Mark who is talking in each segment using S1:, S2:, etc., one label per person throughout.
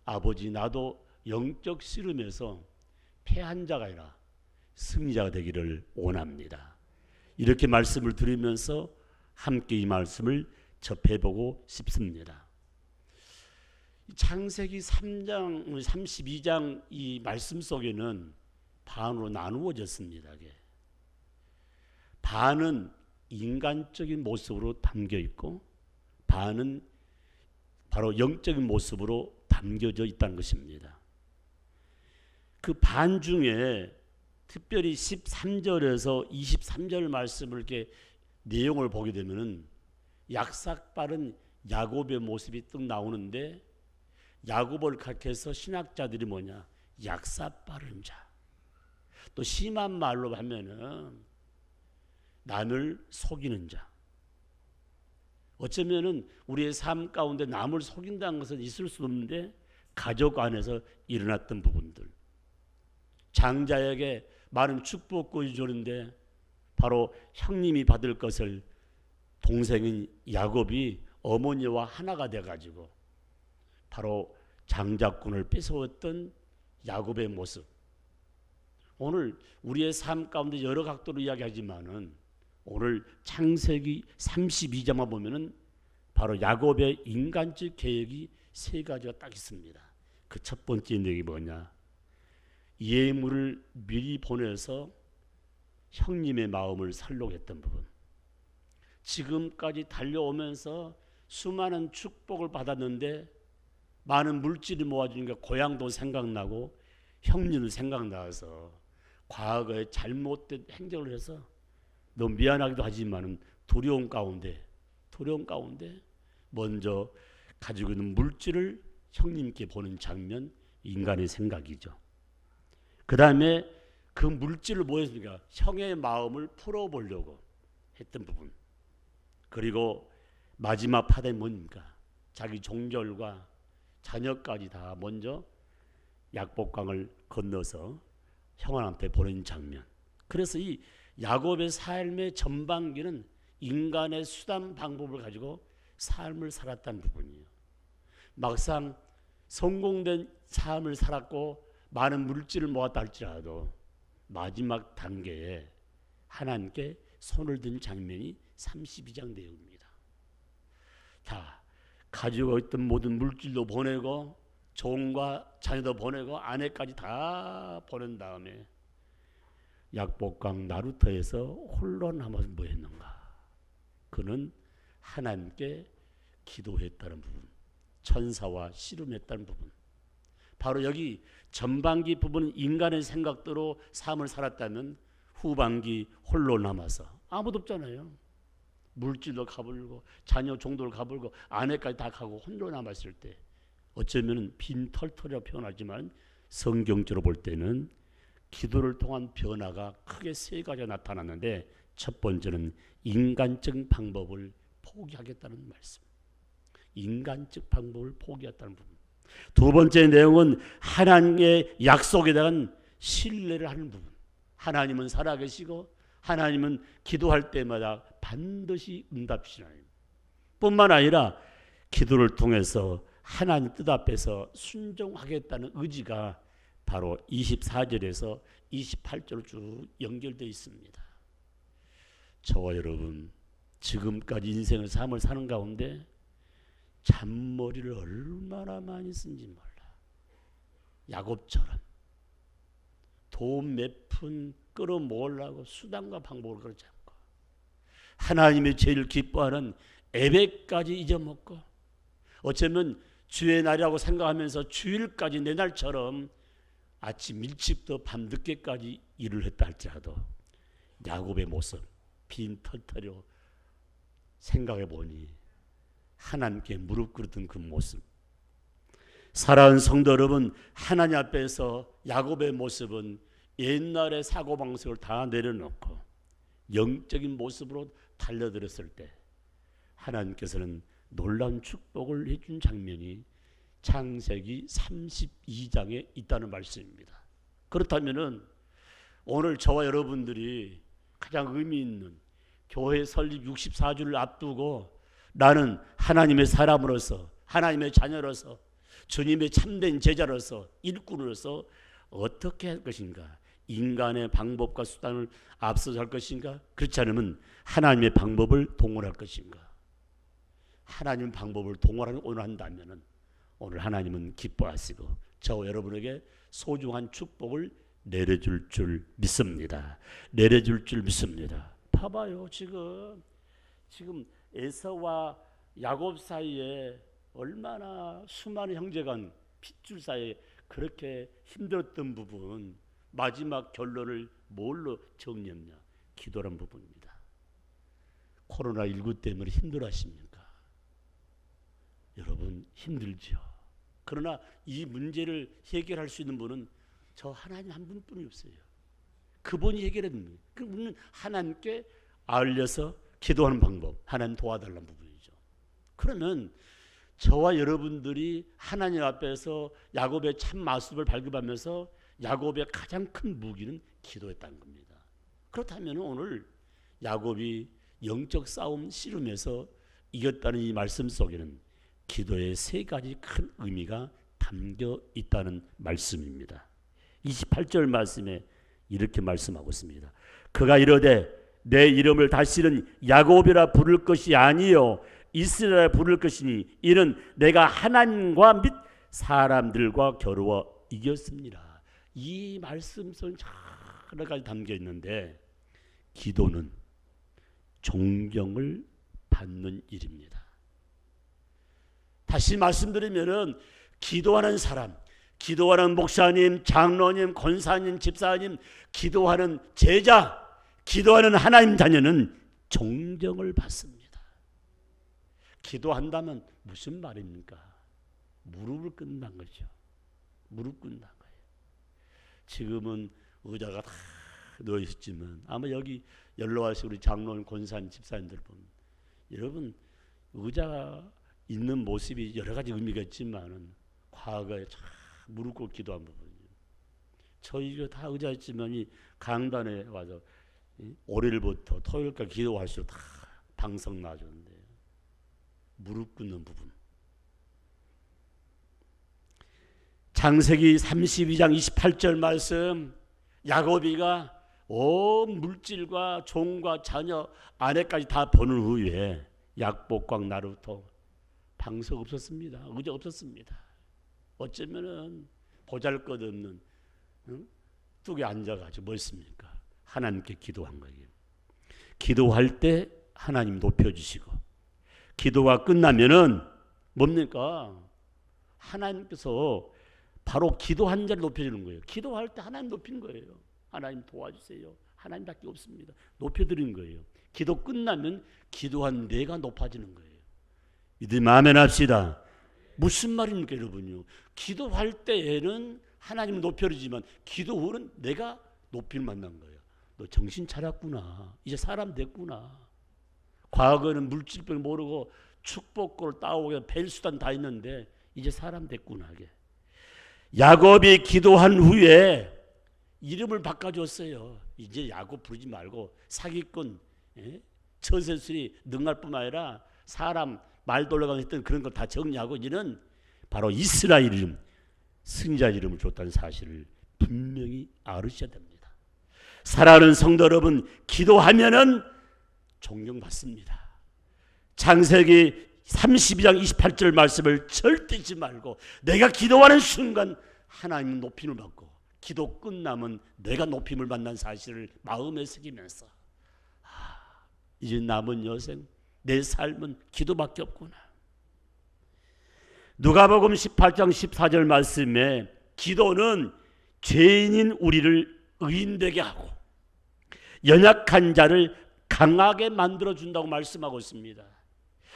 S1: 아버지 나도 영적 씨름에서 패한 자가 아니라 승리자가 되기를 원합니다. 이렇게 말씀을 드리면서 함께 이 말씀을 접해보고 싶습니다. 창세기 3장, 32장 이 말씀 속에는 반으로 나누어졌습니다. 반은 인간적인 모습으로 담겨 있고 반은 바로 영적인 모습으로 담겨져 있다는 것입니다. 그 반 중에 특별히 13절에서 23절 말씀을 이렇게 내용을 보게 되면은 약삭빠른 야곱의 모습이 뚝 나오는데 야곱을 각해서 신학자들이 뭐냐? 약삭빠른 자. 또 심한 말로 하면은 남을 속이는 자. 어쩌면은 우리의 삶 가운데 남을 속인다는 것은 있을 수 없는데 가족 안에서 일어났던 부분들. 장자에게 많은 축복을 주는데 바로 형님이 받을 것을 동생인 야곱이 어머니와 하나가 돼가지고 바로 장자권을 뺏어왔던 야곱의 모습. 오늘 우리의 삶 가운데 여러 각도로 이야기하지만은 오늘 창세기 32장만 보면은 바로 야곱의 인간적 계획이 세 가지가 딱 있습니다. 그 첫 번째 내용이 뭐냐? 예물을 미리 보내서 형님의 마음을 살록했던 부분. 지금까지 달려오면서 수많은 축복을 받았는데 많은 물질이 모아지니까 고향도 생각나고 형님도 생각나서 과거에 잘못된 행동을 해서 너무 미안하기도 하지만 두려움 가운데 먼저 가지고 있는 물질을 형님께 보는 장면, 인간의 생각이죠. 그 다음에 그 물질을 뭐 했습니까? 형의 마음을 풀어보려고 했던 부분. 그리고 마지막 파대는 뭡니까? 자기 종절과 자녀까지 다 먼저 약복강을 건너서 형한테 보낸 장면. 그래서 이 야곱의 삶의 전반기는 인간의 수단 방법을 가지고 삶을 살았다는 부분이에요. 막상 성공된 삶을 살았고 많은 물질을 모았다 할지라도 마지막 단계에 하나님께 손을 든 장면이 32장 내용입니다. 자, 가지고 있던 모든 물질도 보내고 종과 자녀도 보내고 아내까지 다 보낸 다음에 약복강 나루터에서 홀로 남아서 뭐 했는가? 그는 하나님께 기도했다는 부분, 천사와 씨름했다는 부분. 바로 여기 전반기 부분은 인간의 생각대로 삶을 살았다면 후반기 홀로 남아서 아무도 없잖아요. 물질도 가불고 자녀 종도를 가불고 아내까지 다 가고 홀로 남았을 때 어쩌면 빈털털이라고 표현하지만 성경적으로 볼 때는 기도를 통한 변화가 크게 세 가지가 나타났는데 첫 번째는 인간적 방법을 포기하겠다는 말씀. 인간적 방법을 포기했다는 부분. 두 번째 내용은 하나님의 약속에 대한 신뢰를 하는 부분. 하나님은 살아계시고 하나님은 기도할 때마다 반드시 응답하시나요. 뿐만 아니라 기도를 통해서 하나님 뜻 앞에서 순종하겠다는 의지가 바로 24절에서 28절로 쭉 연결되어 있습니다. 저와 여러분 지금까지 인생의 삶을 사는 가운데 잔머리를 얼마나 많이 쓴지 몰라. 야곱처럼 돈 몇 푼 끌어모으려고 수단과 방법을 그렇지 않고 하나님의 제일 기뻐하는 예배까지 잊어먹고 어쩌면 주의 날이라고 생각하면서 주일까지 내 날처럼 아침 일찍부터 밤 늦게까지 일을 했다 할지라도 야곱의 모습 빈털터리로 생각해 보니 하나님께 무릎 꿇던 그 모습. 사랑하는 성도 여러분, 하나님 앞에서 야곱의 모습은 옛날의 사고방식을 다 내려놓고 영적인 모습으로 달려들었을 때 하나님께서는 놀라운 축복을 해준 장면이 창세기 32장에 있다는 말씀입니다. 그렇다면 오늘 저와 여러분들이 가장 의미 있는 교회 설립 64주를 앞두고 나는 하나님의 사람으로서 하나님의 자녀로서 주님의 참된 제자로서 일꾼으로서 어떻게 할 것인가? 인간의 방법과 수단을 앞서서 할 것인가? 그렇지 않으면 하나님의 방법을 동원할 것인가? 하나님 방법을 동원한다면 오늘 하나님은 기뻐하시고 저와 여러분에게 소중한 축복을 내려줄 줄 믿습니다. 내려줄 줄 믿습니다. 봐봐요. 지금 에서와 야곱 사이에 얼마나 수많은 형제간 핏줄 사이에 그렇게 힘들었던 부분, 마지막 결론을 뭘로 정리했냐? 기도란 부분입니다. 코로나19 때문에 힘들어하십니까? 여러분 힘들죠. 그러나 이 문제를 해결할 수 있는 분은 저 하나님 한 분뿐이 없어요. 그분이 해결해 줍니다. 그분은 하나님께 알려서 기도하는 방법, 하나님 도와달라는 부분이죠. 그러면 저와 여러분들이 하나님 앞에서 야곱의 참 모습을 발견하면서 야곱의 가장 큰 무기는 기도였다는 겁니다. 그렇다면 오늘 야곱이 영적 싸움 씨름에서 이겼다는 이 말씀 속에는 기도의 세 가지 큰 의미가 담겨 있다는 말씀입니다. 28절 말씀에 이렇게 말씀하고 있습니다. 그가 이르되 내 이름을 다시는 야곱이라 부를 것이 아니요 이스라엘이라 부를 것이니 이는 내가 하나님과 및 사람들과 겨루어 이겼습니다. 이 말씀 속에 여러 가지 담겨 있는데 기도는 존경을 받는 일입니다. 다시 말씀드리면은 기도하는 사람, 기도하는 목사님, 장로님, 권사님, 집사님, 기도하는 제자, 기도하는 하나님 자녀는 존경을 받습니다. 기도한다면 무슨 말입니까? 무릎을 꿇는 거죠. 무릎 꿇는 거예요. 지금은 의자가 다 놓여 있지만 아마 여기 연로 와서 우리 장로님, 권사님, 집사님들 보면 여러분 의자가 있는 모습이 여러 가지 의미가 있지만은 과거에 참 무릎 꿇고 기도한 부분이에요. 저희가 다 의자 있지만 이 강단에 와서 월요일부터 토요일까지 기도할수록 다 방석 놔주는데 무릎 꿇는 부분. 창세기 32장 28절 말씀, 야곱이가 온 물질과 종과 자녀 아내까지 다 버는 후에 약복강 나루터 방석 없었습니다. 의자 없었습니다. 어쩌면은 보잘것없는 뚝에 앉아가지고 뭐 있습니까? 하나님께 기도한 거예요. 기도할 때 하나님 높여주시고 기도가 끝나면은 뭡니까? 하나님께서 바로 기도한 자를 높여주는 거예요. 기도할 때 하나님 높이는 거예요. 하나님 도와주세요. 하나님밖에 없습니다. 높여드리는 거예요. 기도 끝나면 기도한 내가 높아지는 거예요. 믿으면 아멘 합시다. 무슨 말입니까 여러분요? 기도할 때에는 하나님 높여주지만 기도 후는 내가 높이를 만난 거예요. 너 정신 차렸구나. 이제 사람 됐구나. 과거에는 물질병 모르고 축복을 따오게 뵐 수단 다 있는데 이제 사람 됐구나. 야곱이 기도한 후에 이름을 바꿔줬어요. 이제 야곱 부르지 말고 사기꾼, 처세술이 능할 뿐만 아니라 사람 말 돌아가면서 했던 그런 걸 다 정리하고 이제는 바로 이스라엘 이름, 승자 이름을 줬다는 사실을 분명히 알으셔야 됩니다. 사랑하는 성도 여러분, 기도하면은 존경받습니다. 창세기 32장 28절 말씀을 절대 잊지 말고 내가 기도하는 순간 하나님 높임을 받고 기도 끝나면 내가 높임을 받는 사실을 마음에 새기면서 이제 남은 여생 내 삶은 기도밖에 없구나. 누가복음 18장 14절 말씀에 기도는 죄인인 우리를 의인되게 하고 연약한 자를 강하게 만들어준다고 말씀하고 있습니다.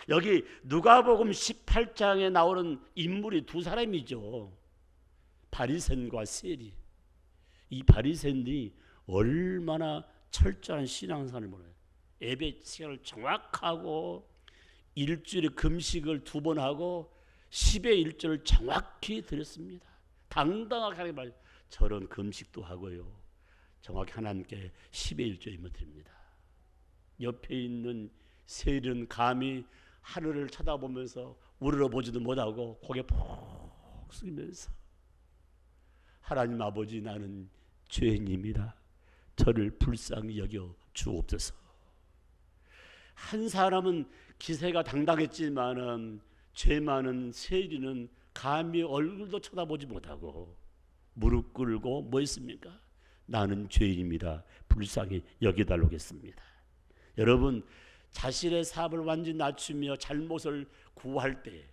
S1: 여기 누가복음 18장에 나오는 인물이 두 사람이죠. 바리새인과 세리. 이 바리새인이 얼마나 철저한 신앙생활을 보내요. 예배 시간을 정확하고 일주일에 금식을 2번 하고 10의 1조를 정확히 드렸습니다. 당당하게 말 저런 금식도 하고요. 정확히 하나님께 10의 1조임을 드립니다. 옆에 있는 세리는 감히 하늘을 쳐다보면서 우러러보지도 못하고 고개 푹 쓰면서 하나님 아버지, 나는 죄인입니다. 저를 불쌍히 여겨 주옵소서. 한 사람은 기세가 당당했지만은 죄 많은 세리는 감히 얼굴도 쳐다보지 못하고 무릎 꿇고 뭐 했습니까? 나는 죄인입니다. 불쌍히 여겨달라겠습니다. 여러분, 자신의 삶을 완전히 낮추며 잘못을 구할 때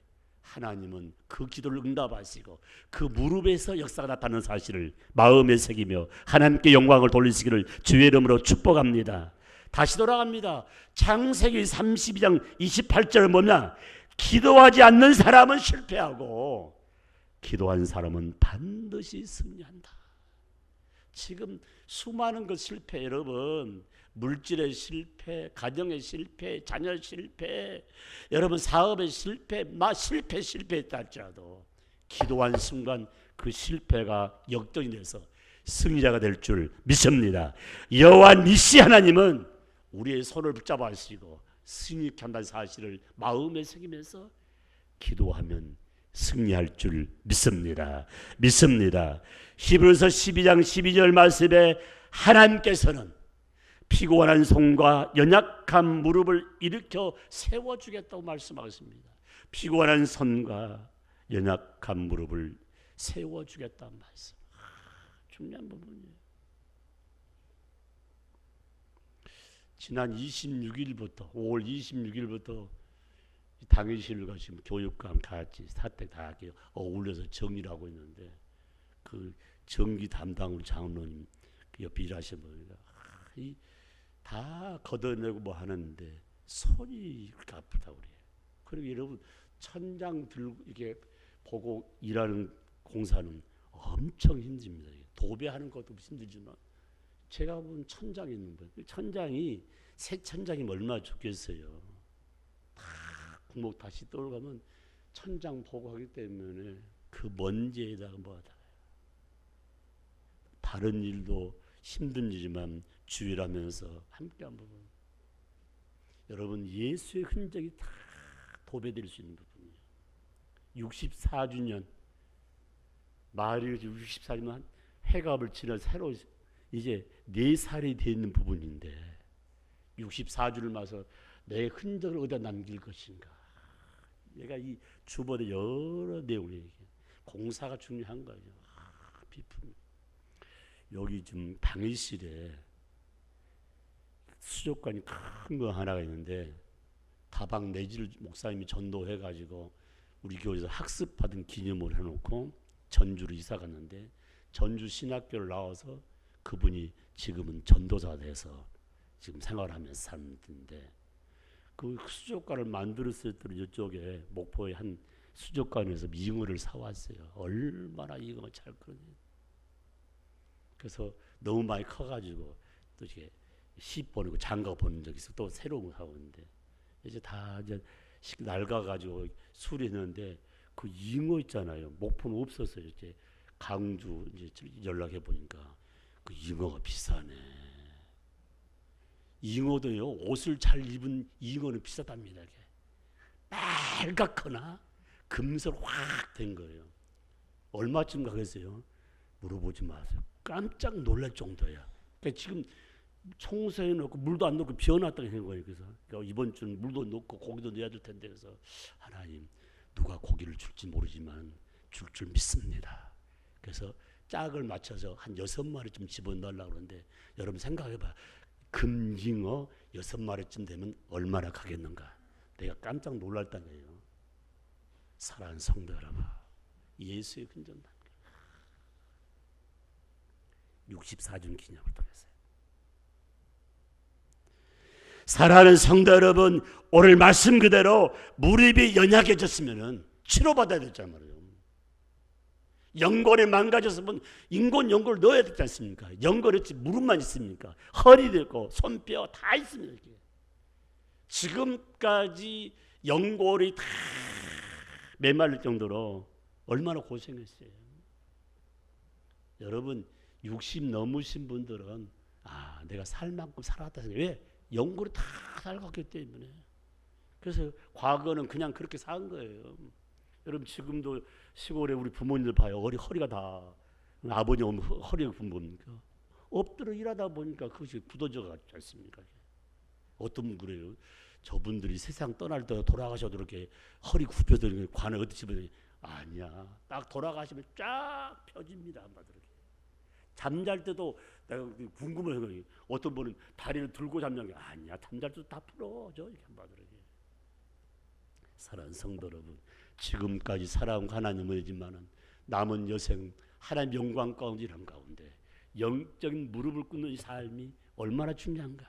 S1: 하나님은 그 기도를 응답하시고 그 무릎에서 역사가 나타나는 사실을 마음에 새기며 하나님께 영광을 돌리시기를 주의 이름으로 축복합니다. 다시 돌아갑니다. 창세기 32장 28절은 뭐냐? 기도하지 않는 사람은 실패하고 기도한 사람은 반드시 승리한다. 지금 수많은 것 실패, 여러분, 물질의 실패, 가정의 실패, 자녀 실패, 여러분 사업의 실패, 실패했다 할지라도 기도한 순간 그 실패가 역전이 돼서 승리자가 될 줄 믿습니다. 여호와 니시 하나님은 우리의 손을 붙잡아 하시고 승리케 한다는 사실을 마음에 새기면서 기도하면 승리할 줄 믿습니다. 히브리서 12장 12절 말씀에 하나님께서는 피곤한 손과 연약한 무릎을 일으켜 세워주겠다고 말씀하셨습니다. 피곤한 손과 연약한 무릎을 세워주겠다는 말씀. 중요한 부분이에요. 지난 26일부터 5월 26일부터 당일실과 지금 교육감 같이 사택 다 어울려서 정리를 하고 있는데 그 정기 담당 장로님 그 옆에 일하시는 분이가 다 걷어내고 뭐 하는데 손이 그렇게 아프다고 그래요. 그리고 여러분 천장 들고 이렇게 보고 일하는 공사는 엄청 힘듭니다. 도배하는 것도 힘들지만 제가 본 천장이 있는 거예요. 천장이 새 천장이 얼마나 좋겠어요. 다 구멍 다시 떨어가면 천장 보고 하기 때문에 그 먼지에다가 뭐하다가 다른 일도 힘든 일이지만 주일하면서 함께한 부분. 여러분 예수의 흔적이 다 도배될 수 있는 부분이에요. 64주년 마을이 64주년 해갑을 지나 새로 이제 4살이 되어 있는 부분인데 64주를 맞아서 내 흔적을 어디다 남길 것인가. 얘가 이 주보의 여러 내용이 공사가 중요한 거예요. 비품. 여기 지금 당일실에 수족관이 큰 거 하나가 있는데 다방 내지를 목사님이 전도해가지고 우리 교회에서 학습받은 기념을 해놓고 전주로 이사 갔는데 전주 신학교를 나와서 그분이 지금은 전도사 돼서 지금 생활하면서 사는데 그 수족관을 만들었을 때 이쪽에 목포의 한 수족관에서 잉어를 사왔어요. 얼마나 잉어가 잘 크거든요. 그래서 너무 많이 커가지고 또 이게 씨 보내고 장가 보낸 적이 있어. 또 새로운 거 사오는데 이제 다 이제 낡아가지고 수리했는데 그 잉어 있잖아요. 목포는 없었어요. 이제 강주 이제 연락해 보니까 그 잉어가 비싸네. 잉어도요 옷을 잘 입은 잉어는 비싸답니다. 이게 빨갛거나 금색 확 된 거예요. 얼마쯤 가겠어요? 물어보지 마세요. 깜짝 놀랄 정도야. 그러니까 지금 청소해 놓고 물도 안 넣고 비워놨다고 한 거예요. 그래서 그러니까 이번 주는 물도 넣고 고기도 넣어야 될 텐데 그래서 하나님 누가 고기를 줄지 모르지만 줄 줄 믿습니다. 그래서 짝을 맞춰서 한 6마리쯤 집어넣으려고 그러는데 여러분 생각해봐. 금잉어 6마리쯤 되면 얼마나 가겠는가. 내가 깜짝 놀랄다는 거예요. 사랑하는 성도 여러분, 예수의 흔적만 64주 기념을 통해서요. 사랑하는 성도 여러분, 오늘 말씀 그대로 무릎이 연약해졌으면 치료받아야 되잖아요. 말이에요. 연골이 망가졌으면 인골 연골 넣어야 되지 않습니까? 연골했지 무릎만 있습니까? 허리도 있고 손뼈 다 있습니다. 이렇게. 지금까지 연골이 다 메말릴 정도로 얼마나 고생했어요. 여러분 60 넘으신 분들은 내가 살 만큼 살았다. 왜? 연골이 다 낡았기 때문에. 그래서 과거는 그냥 그렇게 산 거예요. 여러분 지금도 시골에 우리 부모님들 봐요. 허리가 다 아버님 오면 허리가 굽은 겁니까? 엎드려 일하다 보니까 그것이 굳어져 가지 않습니까? 어떤 분 그래요. 저분들이 세상 떠날 때 돌아가셔도 이렇게 허리 굽혀서 관을 어디 집어넣니? 아니야. 딱 돌아가시면 쫙 펴집니다. 한마디로. 잠잘 때도 내가 궁금해서 어떤 분은 다리를 들고 잠자는 게 아니야. 잠잘 때도 다 풀어져. 이렇게 한마디로. 사랑하는 성도 여러분, 지금까지 살아온 하나님이지만은 남은 여생 하나님 영광 가운데 이런 가운데 영적인 무릎을 꿇는 이 삶이 얼마나 중요한가.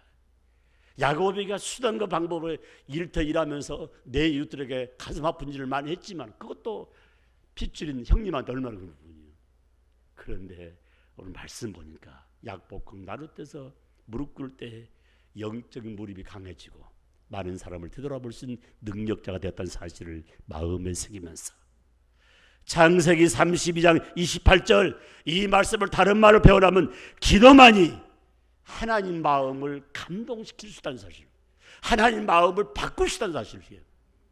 S1: 야고보가 수단과 방법을 일터 일하면서 내 이웃들에게 가슴 아픈 일을 많이 했지만 그것도 핏줄인 형님한테 얼마나 그런 분이에요. 그런데 오늘 말씀 보니까 약복음 나룻대서 무릎 꿇을 때 영적인 무릎이 강해지고 많은 사람을 되돌아볼 수 있는 능력자가 되었다는 사실을 마음에 새기면서 창세기 32장 28절 이 말씀을 다른 말로 배워나면 기도만이 하나님 마음을 감동시킬 수 있다는 사실, 하나님 마음을 바꿀 수 있다는 사실이에요.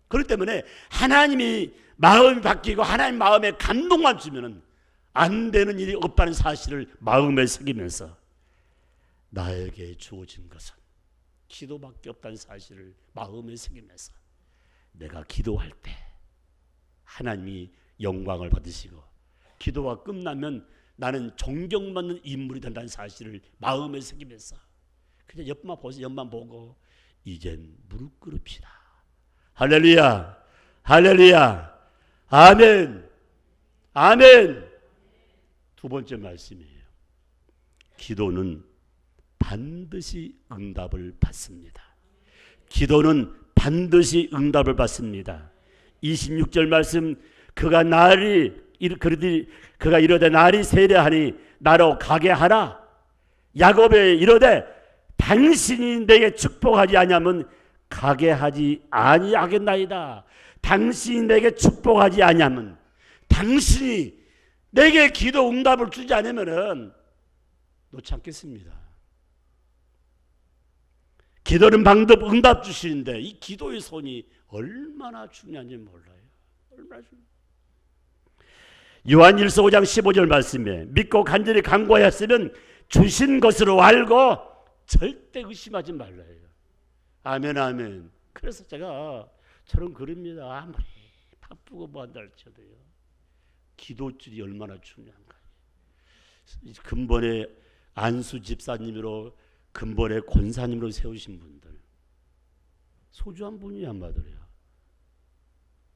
S1: 그렇기 때문에 하나님이 마음이 바뀌고 하나님 마음에 감동만 주면은 안 되는 일이 없다는 사실을 마음에 새기면서 나에게 주어진 것은 기도밖에 없다는 사실을 마음에 새기면서 내가 기도할 때 하나님이 영광을 받으시고 기도가 끝나면 나는 존경받는 인물이 된다는 사실을 마음에 새기면서 그냥 옆만 보세요. 옆만 보고 이젠 무릎 꿇읍시다. 할렐루야, 할렐루야, 아멘, 아멘. 두 번째 말씀이에요. 기도는 반드시 응답을 받습니다. 기도는 반드시 응답을 받습니다. 26절 말씀, 그가 이르되 날이 세려하니 나로 가게 하라. 야곱에 이르되 당신이 내게 축복하지 아니하면 가게 하지 아니하겠나이다. 당신이 내게 축복하지 아니하면, 당신이 내게 기도 응답을 주지 않으면은 놓지 않겠습니다. 기도는 방법 응답 주시는데 이 기도의 손이 얼마나 중요한지 몰라요. 얼마나 중요해요. 요한일서 5장 15절 말씀에 믿고 간절히 간구하였으면 주신 것으로 알고 절대 의심하지 말라요. 아멘, 아멘. 그래서 제가 저는 그럽니다. 아무리 바쁘고 뭐한다 할지라도요. 기도줄이 얼마나 중요한가. 근본의 안수 집사님으로 근본의 권사님으로 세우신 분들 소중한 분이 한마디로요.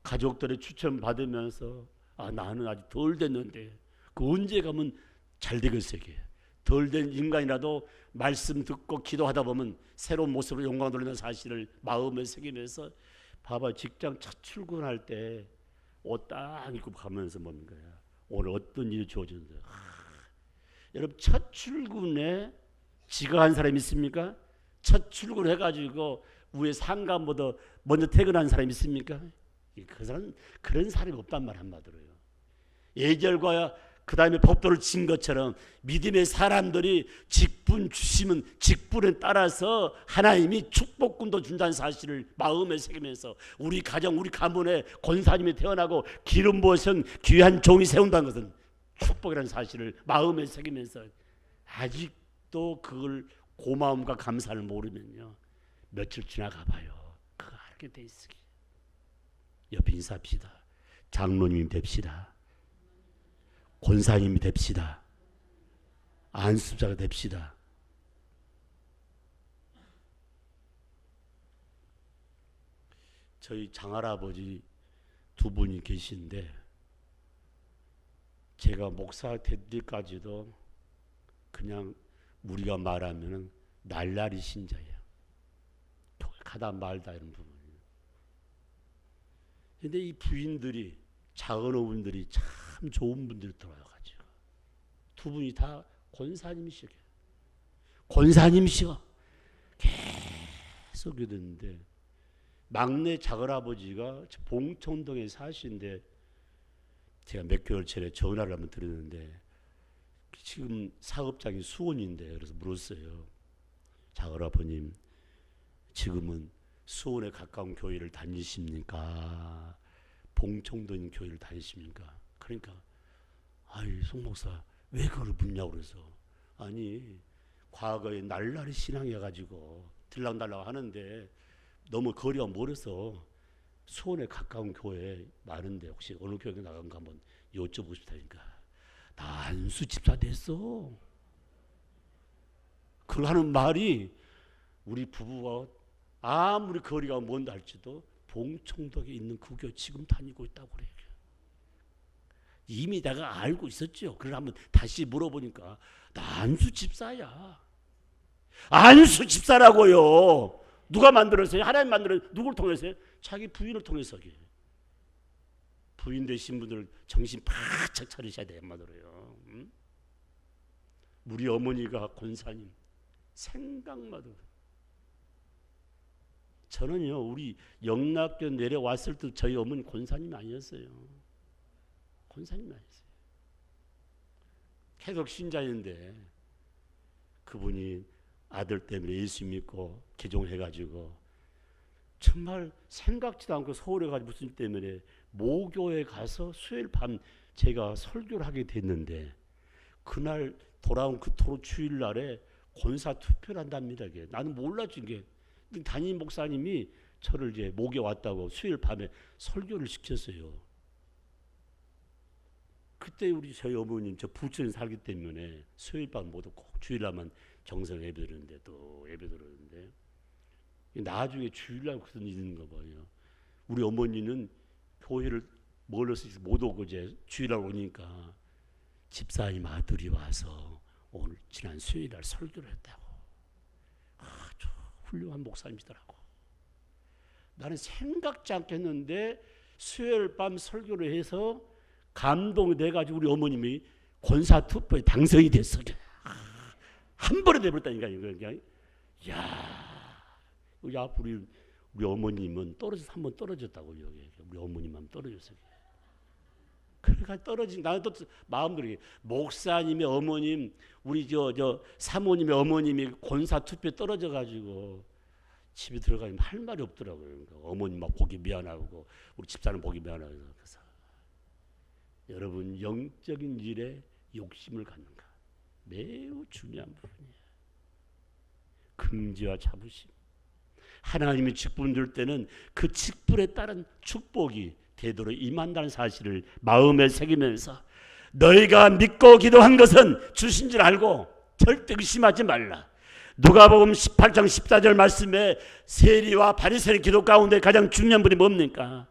S1: 가족들의 추천 받으면서 나는 아직 덜 됐는데 그 언제 가면 잘 되겠어요. 덜 된 인간이라도 말씀 듣고 기도하다 보면 새로운 모습으로 영광 돌리는 사실을 마음에 새기면서 봐봐. 직장 첫 출근할 때 옷 딱 입고 가면서 먹는 거야. 오늘 어떤 일이 주어졌는데. 여러분 첫 출근에 지각한 사람이 있습니까? 첫 출근해가지고 위에 상관보다 먼저 퇴근한 사람이 있습니까? 그 사람 그런 사람이 없단 말 한마디로요. 예절과 그 다음에 법도를 진 것처럼 믿음의 사람들이 직분 주시면 직분에 따라서 하나님이 축복금도 준다는 사실을 마음에 새기면서 우리 가정 우리 가문에 권사님이 태어나고 기름 부으신 귀한 종이 세운다는 것은 축복이라는 사실을 마음에 새기면서 아직도 그걸 고마움과 감사를 모르면요 며칠 지나가 봐요. 그거 알게 돼 있으기. 옆에 인사합시다. 장로님 됩시다. 권사님이 됩시다. 안수자가 됩시다. 저희 장할아버지 두 분이 계신데 제가 목사 될 때까지도 그냥 우리가 말하면 날라리 신자예요. 가다 말다 이런 부분이에요. 그런데 이 부인들이 작은 어른들이 참 좋은 분들이 들어와가지고 두 분이 다 권사님이시고 계속 이러는데 막내 작은아버지가 봉천동에 사시는데 제가 몇 개월 전에 전화를 한번 드렸는데 지금 사업장이 수원인데 그래서 물었어요. 작은아버님 지금은 수원에 가까운 교회를 다니십니까? 봉청도인 교회를 다니십니까? 그러니까 아이 송 목사 왜 그걸 묻냐고 그래서 아니 과거에 날라리 신앙해가지고 들락날락 하는데 너무 거리가 멀어서 수원에 가까운 교회 많은데 혹시 어느 교회 나간가 한번 여쭤보고 싶다니까. 나 안수 집사 됐어. 그걸 하는 말이 우리 부부가 아무리 거리가 먼다 할지도 봉청덕에 있는 그 교회 지금 다니고 있다고 그래요. 이미 내가 알고 있었죠. 그걸 한번 다시 물어보니까 나 안수 집사야. 안수 집사라고요. 누가 만들었어요? 하나님 만들었어요. 누굴 통해서요? 자기 부인을 통해서. 부인 되신 분들 정신 바짝 차리셔야 돼요. 한마디로요. 우리 어머니가 권사님 생각마다 저는요 우리 영락교 내려왔을 때 저희 어머니 권사님 아니었어요. 권사님 아니었어요. 계속 신자인데 그분이 아들 때문에 예수 믿고 개종해가지고 정말 생각지도 않고 서울에 가서 무슨 일 때문에 모교에 가서 수요일 밤 제가 설교를 하게 됐는데 그날 돌아온 그 토로 주일날에 권사 투표를 한답니다. 이게. 나는 몰랐지 이게. 담임 목사님이 저를 이제 목에 왔다고 수요일 밤에 설교를 시켰어요. 그때 우리 저희 어머님 저 부천에 살기 때문에 수요일 밤 모두 꼭 주일날만 정성 예배 드리는데 또 예배 드리는데 나중에 주일날 무슨 일이 있는가 봐요. 우리 어머니는 교회를 멀어서 못 오고 이제 주일날 오니까 집사님 아들이 와서 오늘 지난 수요일날 설교를 했다고. 아주 훌륭한 목사님이더라고. 나는 생각지 않겠는데 수요일 밤 설교를 해서 감동이 돼가지고 우리 어머님이 권사 투표에 당선이 됐어. 한 번에 돼버렸다니까 이거. 야, 우리 어머님은 떨어져서 한 번 떨어졌다고 여기. 우리 어머님만 떨어졌어. 그러니까 떨어진 나는 또 마음들이 목사님의 어머님 우리 저 사모님의 어머님이 권사 투표에 떨어져가지고 집에 들어가면 할 말이 없더라고요. 그러니까 어머님 막 보기 미안하고 우리 집사는 보기 미안하고 그래서 여러분 영적인 일에 욕심을 갖는가 매우 중요한 부분이에요. 긍지와 자부심. 하나님이 직분 줄 때는 그 직분에 따른 축복이 되도록 임한다는 사실을 마음에 새기면서 너희가 믿고 기도한 것은 주신 줄 알고 절대 의심하지 말라. 누가복음 18장 14절 말씀에 세리와 바리새인 기도 가운데 가장 중요한 분이 뭡니까?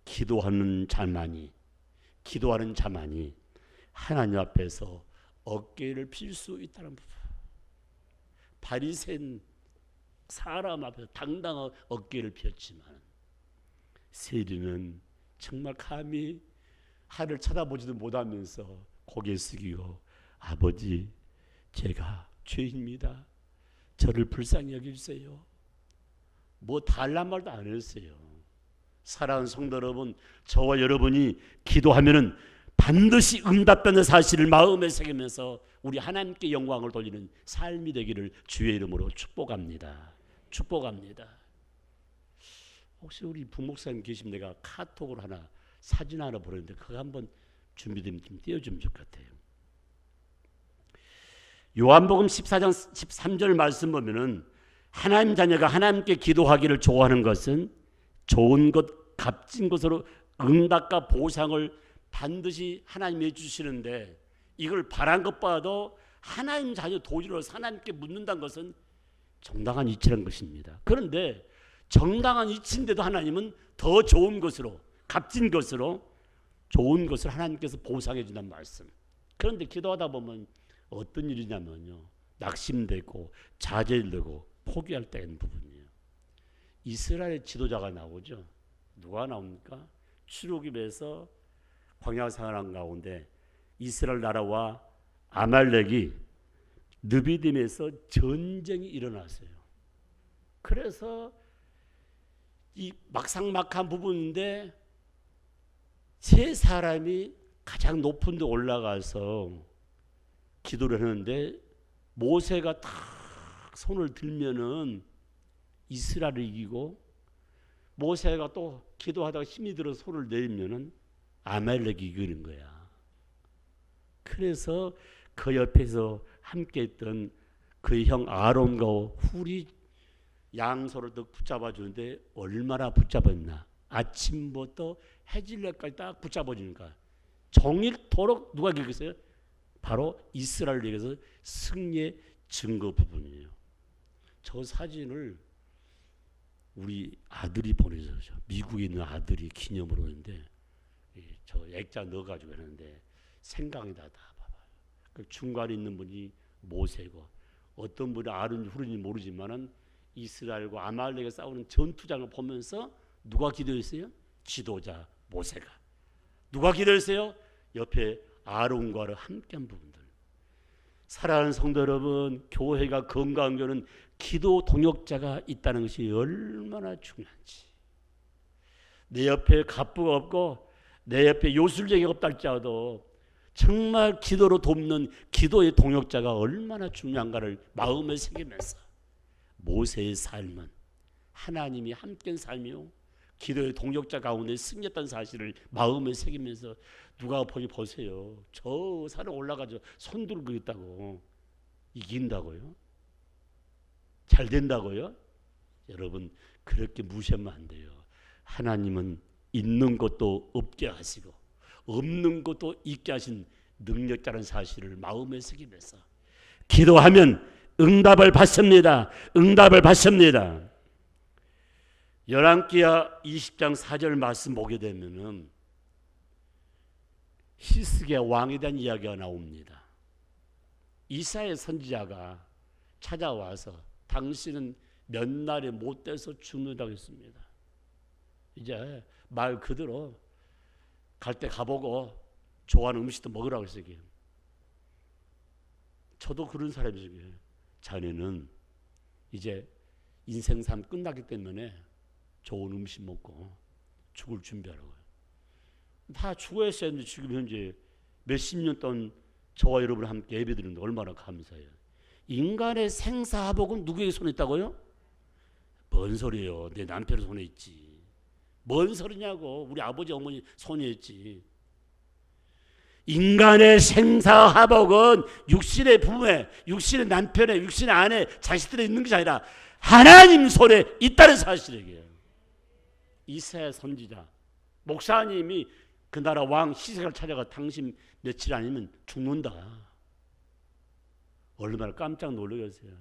S1: 기도하는 자만이 하나님 앞에서 어깨를 필 수 있다는 부분. 바리새인 사람 앞에서 당당한 어깨를 폈지만 세리는 정말 감히 하늘 쳐다보지도 못하면서 고개 숙이고 아버지 제가 죄인입니다. 저를 불쌍히 여기주세요. 뭐 달란 말도 안 했어요. 사랑하는 성도 여러분, 저와 여러분이 기도하면은 반드시 응답되는 사실을 마음에 새기면서 우리 하나님께 영광을 돌리는 삶이 되기를 주의 이름으로 축복합니다. 축복합니다. 혹시 우리 부목사님 계시면 내가 카톡으로 하나 사진 하나 보냈는데 그거 한번 준비되면 좀 띄워주면 좋을 것 같아요. 요한복음 14장 13절 말씀 보면은 하나님 자녀가 하나님께 기도하기를 좋아하는 것은 좋은 것 값진 것으로 응답과 보상을 반드시 하나님이 해주시는데 이걸 바란 것보다도 하나님 자녀 도리로서 하나님께 묻는다는 것은 정당한 이치라는 것입니다. 그런데 정당한 이치인데도 하나님은 더 좋은 것으로 값진 것으로 좋은 것을 하나님께서 보상해 준다는 말씀. 그런데 기도하다 보면 어떤 일이냐면요. 낙심되고 좌절되고 포기할 때 있는 부분이에요. 이스라엘 지도자가 나오죠. 누가 나옵니까? 출애굽에서 광야 생활한 가운데 이스라엘 나라와 아말렉이 느비딤에서 전쟁이 일어났어요. 그래서 이 막상막한 부분인데 세 사람이 가장 높은 데 올라가서 기도를 하는데 모세가 탁 손을 들면은 이스라엘을 이기고 모세가 또 기도하다가 힘이 들어서 손을 내리면은 아말렉이 이기는 거야. 그래서 그 옆에서 함께 있던 그의 형 아론과 훌이 양손을 딱 붙잡아 주는데 얼마나 붙잡았나. 아침부터 해질녘까지 딱 붙잡아 주니까 종일토록 누가 기억했어요? 바로 이스라엘에게서 승리의 증거 부분이에요. 저 사진을 우리 아들이 보내줘서 미국에 있는 아들이 기념으로 했는데 저 액자 넣어가지고 했는데 생각이 다 봐봐요. 그 중간에 있는 분이 모세고 어떤 분이 아론인지 훌인지 모르지만은 이스라엘과 아말렉이 싸우는 전투장을 보면서 누가 기도했어요? 지도자 모세가. 누가 기도했어요? 옆에 아론과 함께한 부분들. 사랑하는 성도 여러분, 교회가 건강한 교회는 기도 동역자가 있다는 것이 얼마나 중요한지. 내 옆에 갑부가 없고 내 옆에 요술쟁이 없다 할지라도 정말 기도로 돕는 기도의 동역자가 얼마나 중요한가를 마음에 새기면서 모세의 삶은 하나님이 함께한 삶이요 기도의 동역자 가운데 승리했다는 사실을 마음에 새기면서 누가 보세요. 저 산에 올라가서 손 들고 있다고 이긴다고요? 잘 된다고요? 여러분 그렇게 무시하면 안 돼요. 하나님은 있는 것도 없게 하시고 없는 것도 있게 하신 능력자라는 사실을 마음에 새기면서 기도하면 응답을 받습니다. 응답을 받습니다. 열왕기하 20장 4절 말씀 보게 되면은 히스기야 왕에 대한 이야기가 나옵니다. 이사야 선지자가 찾아와서 당신은 몇 날에 못 돼서 죽는다고 했습니다. 이제 말 그대로 갈 때 가보고 좋아하는 음식도 먹으라고 했어요. 저도 그런 사람이에요. 자네는 이제 인생 삶 끝나기 때문에 좋은 음식 먹고 죽을 준비하라고요. 다 죽어야 했는데 지금 현재 몇십 년 동안 저와 여러분 함께 예배드리는데 얼마나 감사해요. 인간의 생사화복은 누구의 손에 있다고요? 뭔 소리예요? 내 남편의 손에 있지. 뭔 소리냐고. 우리 아버지 어머니 손에 있지. 인간의 생사화복은 육신의 부모에, 육신의 남편에, 육신의 아내, 자식들에 있는 것이 아니라 하나님 손에 있다는 사실이에요. 이사야 선지자, 목사님이 그 나라 왕 히스기야를 찾아가 당신 며칠 아니면 죽는다. 얼마나 깜짝 놀라겠어요.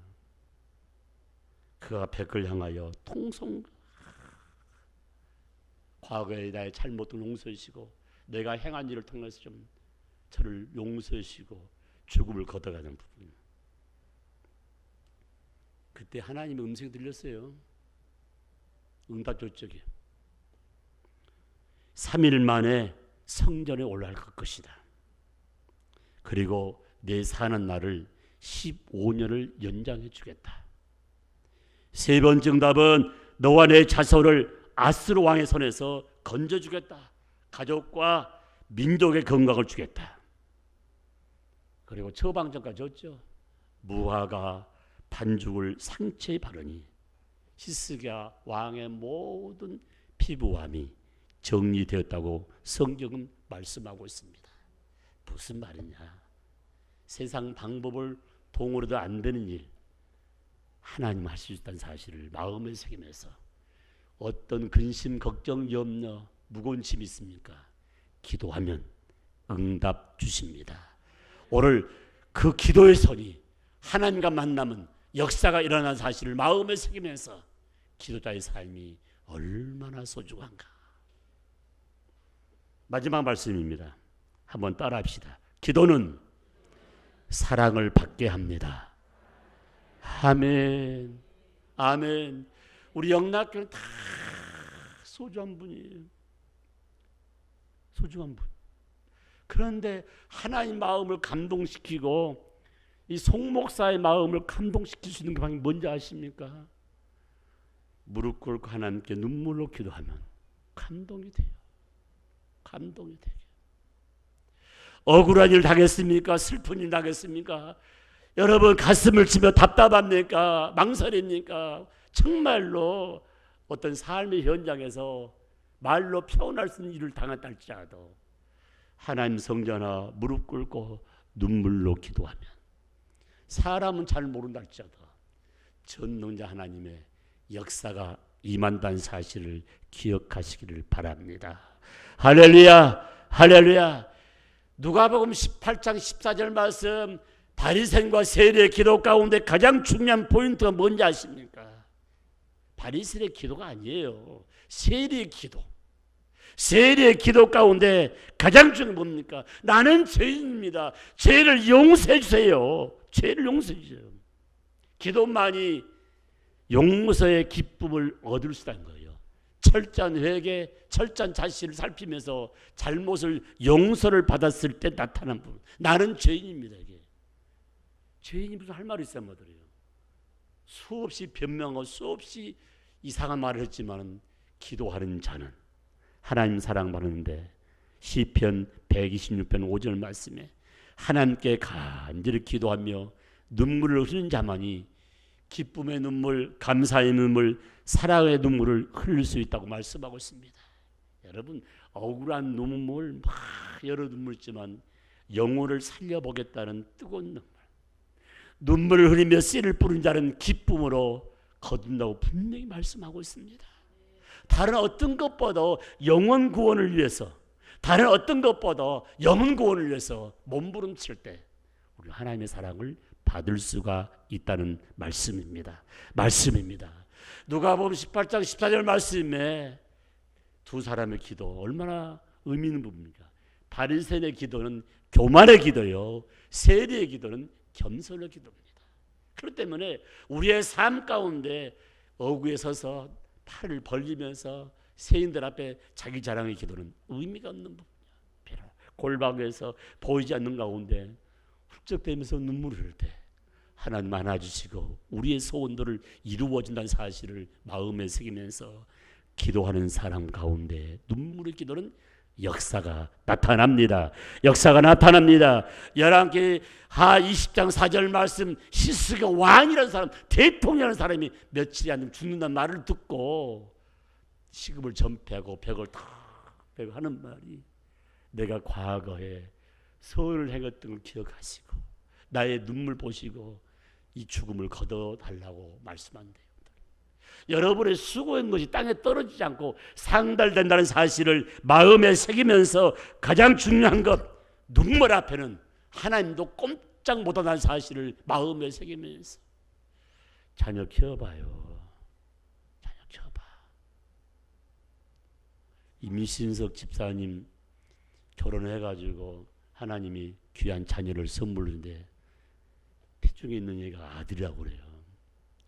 S1: 그가 백을 향하여 통성 과거에 나의 잘못도 용서하시고 내가 행한 일을 통해서 좀 저를 용서하시고 죽음을 걷어가는 부분. 그때 하나님의 음성이 들렸어요. 응답 줬죠. 3일 만에 성전에 올라갈 것이다. 그리고 내 사는 날을 15년을 연장해 주겠다. 세 번째 응답은 너와 내 자손을 아스로 왕의 손에서 건져주겠다. 가족과 민족의 건강을 주겠다. 그리고 처방전까지 줬죠. 무화과 반죽을 상체에 바르니 히스기야 왕의 모든 피부암이 정리되었다고 성경은 말씀하고 있습니다. 무슨 말이냐? 세상 방법을 동원해도 안 되는 일 하나님 하실 수 있다는 사실을 마음에 새기면서 어떤 근심, 걱정, 염려, 무거운 짐이 있습니까? 기도하면 응답 주십니다. 오늘 그 기도의 손이 하나님과 만나면 역사가 일어난 사실을 마음에 새기면서 기도자의 삶이 얼마나 소중한가. 마지막 말씀입니다. 한번 따라합시다. 기도는 사랑을 받게 합니다. 아멘. 아멘. 우리 영락교는 다 소중한 분이에요. 소중한 분. 그런데 하나님 마음을 감동시키고 이 송목사의 마음을 감동시킬 수 있는 그 방법이 뭔지 아십니까? 무릎 꿇고 하나님께 눈물로 기도하면 감동이 돼요. 감동이 되게. 억울한 일 당했습니까? 슬픈 일 당했습니까? 여러분 가슴을 치며 답답합니까? 망설입니까? 정말로 어떤 삶의 현장에서 말로 표현할 수 있는 일을 당했다 할지라도 하나님 성전아 무릎 꿇고 눈물로 기도하면, 사람은 잘 모른다 할지라도 전능자 하나님의 역사가 임한다는 사실을 기억하시기를 바랍니다. 할렐루야, 할렐루야. 누가복음 18장 14절 말씀, 바리새인과 세리의 기도 가운데 가장 중요한 포인트가 뭔지 아십니까? 바리새인의 기도가 아니에요. 세리의 기도. 세리의 기도 가운데 가장 중요한 게 뭡니까? 나는 죄인입니다. 죄를 용서해 주세요. 죄를 용서해 주세요. 기도만이 용서의 기쁨을 얻을 수 있다는 거예요. 철저한 회개, 철저한 자신을 살피면서 잘못을 용서를 받았을 때 나타난 부분. 나는 죄인입니다. 이게 죄인이 무슨 할 말이 있어야 뭐더래요. 수없이 변명하고 수없이 이상한 말을 했지만 기도하는 자는 하나님 사랑받는데, 시편 126편 5절 말씀에 하나님께 간절히 기도하며 눈물을 흘리는 자만이 기쁨의 눈물, 감사의 눈물, 사랑의 눈물을 흘릴 수 있다고 말씀하고 있습니다. 여러분, 억울한 눈물, 막 여러 눈물 있지만 영혼을 살려보겠다는 뜨거운 눈물을 흘리며 씨를 뿌린 자는 기쁨으로 거둔다고 분명히 말씀하고 있습니다. 다른 어떤 것보다 영혼 구원을 위해서, 다른 어떤 것보다 영혼 구원을 위해서 몸부림칠 때 우리 하나님의 사랑을 받을 수가 있다는 말씀입니다. 누가복음 18장 14절 말씀에 두 사람의 기도 얼마나 의미 있는 부분입니까? 바리새인의 기도는 교만의 기도요, 세리의 기도는 겸손의 기도입니다. 그렇기 때문에 우리의 삶 가운데 어구에 서서 팔을 벌리면서 세인들 앞에 자기 자랑의 기도는 의미가 없는 부분이야. 골방에서 보이지 않는 가운데 훌쩍대면서 눈물을 흘릴 때 하나님 안아주시고 우리의 소원들을 이루어진다는 사실을 마음에 새기면서 기도하는 사람 가운데 눈물의 기도는 역사가 나타납니다. 역사가 나타납니다. 열왕기 하 20장 4절 말씀, 시스가 왕이라는 사람, 대통령이라는 사람이 며칠이 안 되면 죽는다는 말을 듣고 시금을 전폐하고 벽을 탁 베고 하는 말이, 내가 과거에 소원을 행했던 걸 기억하시고 나의 눈물 보시고 이 죽음을 거둬달라고 말씀한대요. 여러분의 수고한 것이 땅에 떨어지지 않고 상달된다는 사실을 마음에 새기면서 가장 중요한 것, 눈물 앞에는 하나님도 꼼짝 못한다는 사실을 마음에 새기면서 자녀 키워봐요. 자녀 키워봐. 이미신석 집사님 결혼해가지고 하나님이 귀한 자녀를 선물인데 태중에 있는 얘가 아들이라고 그래요.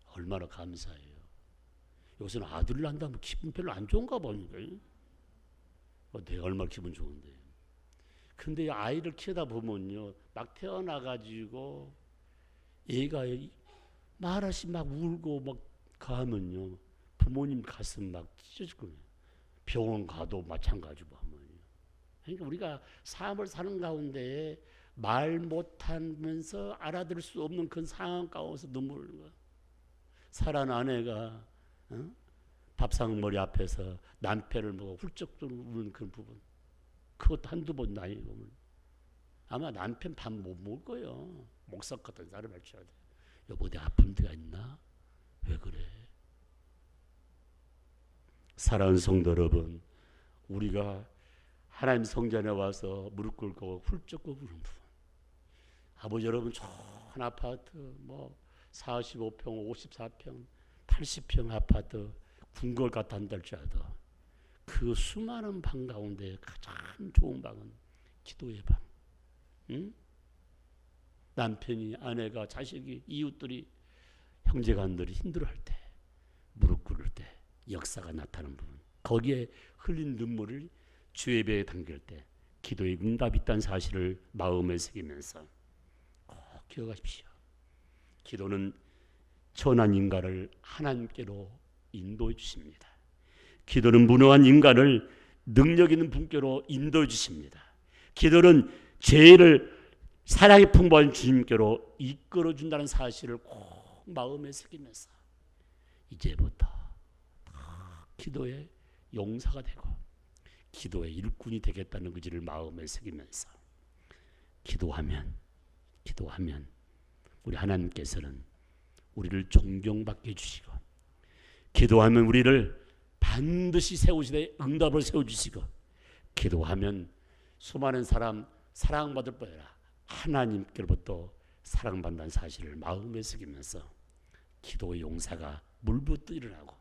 S1: 얼마나 감사해요. 요새는 아들을 낳는다면 기분 별로 안 좋은가 보니까. 내가 얼마나 기분 좋은데. 근데 아이를 키우다 보면요, 막 태어나가지고 얘가 말없이 막 울고 막 가면요, 부모님 가슴 막 찢어질 거예요. 병원 가도 마찬가지고 하면요. 그러니까 우리가 삶을 사는 가운데 말 못하면서 알아들을 수 없는 그런 상황 가운데서 눈물을 흘리는 거야. 사랑하는 아내가 밥상머리 앞에서 남편을 보고 훌쩍 우는 그런 부분, 그것도 한두 번 아니고 아마 남편 밥 못 먹을 거예요. 목석 같은 사람 할 줄 알아요. 여보, 내 아픈 데가 있나? 왜 그래? 사랑하는 성도 여러분, 우리가 하나님 성전에 와서 무릎 꿇고 훌쩍 우는 부분, 아버지 여러분 좋은 아파트 뭐 45평, 54평, 80평 아파트 궁궐 같아 한다 할지라도 그 수많은 방 가운데 가장 좋은 방은 기도의 방. 응? 남편이, 아내가, 자식이, 이웃들이, 형제간들이 힘들어할 때, 무릎 꿇을 때 역사가 나타나는 부분, 거기에 흘린 눈물을 주의 배에 담길 때 기도의 응답이 있다는 사실을 마음에 새기면서 꼭 기억하십시오. 기도는 천한 인간을 하나님께로 인도해 주십니다. 기도는 무능한 인간을 능력 있는 분께로 인도해 주십니다. 기도는 죄를 사랑이 풍부한 주님께로 이끌어 준다는 사실을 꼭 마음에 새기면서 이제부터 기도의 용사가 되고 기도의 일꾼이 되겠다는 의지를 마음에 새기면서 기도하면 우리 하나님께서는 우리를 존경받게 해주시고, 기도하면 우리를 반드시 세우시되 응답을 세워주시고, 기도하면 수많은 사람 사랑받을 뿐 아니라 하나님께로부터 사랑받는 사실을 마음에 새기면서 기도의 용사가 물부터 일어나고,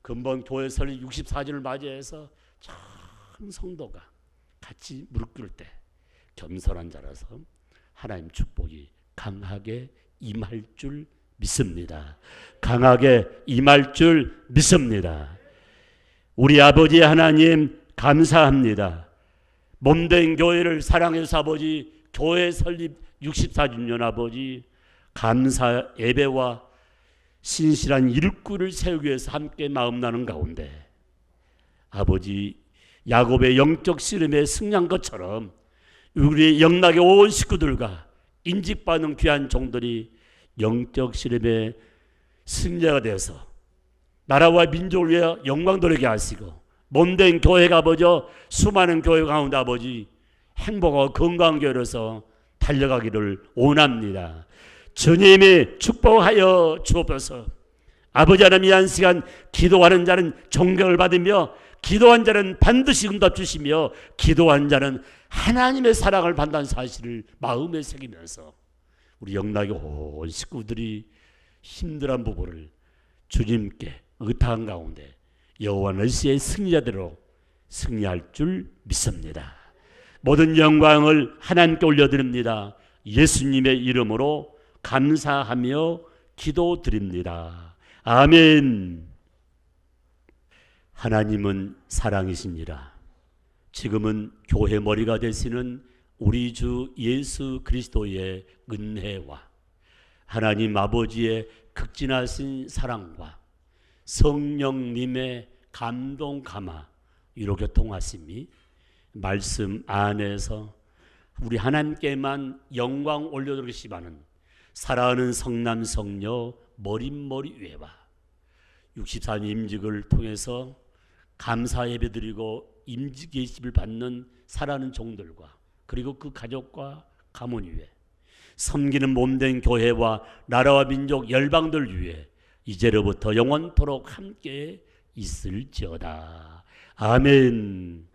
S1: 근본 교회 설립 64주년을 맞이해서 전 성도가 같이 무릎 꿇을 때 겸손한 자라서 하나님 축복이 강하게 임할 줄 믿습니다. 강하게 임할 줄 믿습니다. 우리 아버지 하나님 감사합니다. 몸된 교회를 사랑해서 아버지, 교회 설립 64주년 아버지, 감사 예배와 신실한 일꾼을 세우기 위해서 함께 마음 나눈 가운데 아버지, 야곱의 영적 씨름에 승리한 것처럼 우리 영락의 온 식구들과 인직받는 귀한 종들이 영적 씨름의 승리자가 되어서 나라와 민족을 위해 영광 돌리게 하시고, 몸된 교회가 아버지, 수많은 교회 가운데 아버지 행복하고 건강한 교회로서 달려가기를 원합니다. 주님이 축복하여 주옵소서. 아버지 하나님, 이 한 시간 기도하는 자는 존경을 받으며, 기도한 자는 반드시 응답 주시며, 기도한 자는 하나님의 사랑을 받는 사실을 마음에 새기면서 우리 영락의 온 식구들이 힘들한 부분을 주님께 의탁한 가운데 여호와 너시의 승리자대로 승리할 줄 믿습니다. 모든 영광을 하나님께 올려드립니다. 예수님의 이름으로 감사하며 기도드립니다. 아멘. 하나님은 사랑이시니라. 지금은 교회 머리가 되시는 우리 주 예수 그리스도의 은혜와 하나님 아버지의 극진하신 사랑과 성령님의 감동 감화 위로 교통하심이 말씀 안에서 우리 하나님께만 영광 올려드리시바는 사랑하는 성남 성녀 머릿머리 위에와 64년 임직을 통해서 감사 예배드리고 임직 예식을 받는 사랑하는 종들과 그리고 그 가족과 가문 위에 섬기는 몸된 교회와 나라와 민족 열방들 위에 이제로부터 영원토록 함께 있을지어다. 아멘.